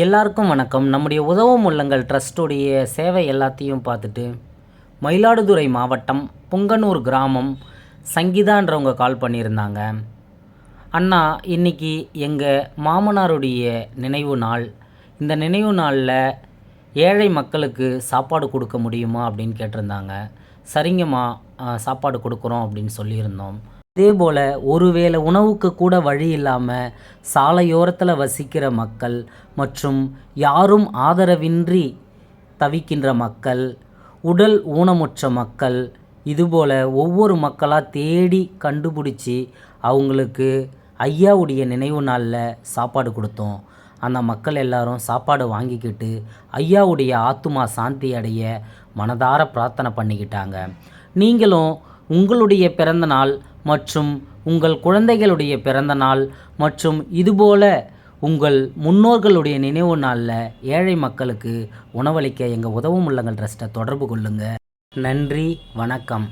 எல்லாருக்கும் வணக்கம். நம்முடைய உதவும் உள்ளங்கள் ட்ரஸ்ட்டுடைய சேவை எல்லாத்தையும் பார்த்துட்டு மயிலாடுதுறை மாவட்டம் புங்கனூர் கிராமம் சங்கீதான்றவங்க கால் பண்ணியிருந்தாங்க. அண்ணா, இன்றைக்கி எங்கள் மாமனாருடைய நினைவு நாள். இந்த நினைவு நாளில் ஏழை மக்களுக்கு சாப்பாடு கொடுக்க முடியுமா அப்படின்னு கேட்டிருந்தாங்க. சரிங்கம்மா, சாப்பாடு கொடுக்குறோம் அப்படின்னு சொல்லியிருந்தோம். இதேபோல் ஒருவேளை உணவுக்கு கூட வழி இல்லாமல் சாலையோரத்தில் வசிக்கிற மக்கள் மற்றும் யாரும் ஆதரவின்றி தவிக்கின்ற மக்கள், உடல் ஊனமுற்ற மக்கள், இதுபோல் ஒவ்வொரு மக்களாக தேடி கண்டுபிடிச்சி அவங்களுக்கு ஐயாவுடைய நினைவு நாளில் சாப்பாடு கொடுத்தோம். அந்த மக்கள் எல்லாரும் சாப்பாடு வாங்கிக்கிட்டு ஐயாவுடைய ஆத்துமா சாந்தி அடைய மனதார பிரார்த்தனை பண்ணிக்கிட்டாங்க. நீங்களும் உங்களுடைய பிறந்த நாள் மற்றும் உங்கள் குழந்தைகளுடைய பிறந்த நாள் மற்றும் இதுபோல் உங்கள் முன்னோர்களுடைய நினைவு நாளில் ஏழை மக்களுக்கு உணவளிக்க எங்கள் உதவும் உள்ளங்கள் ட்ரஸ்ட்டை தொடர்பு கொள்ளுங்கள். நன்றி, வணக்கம்.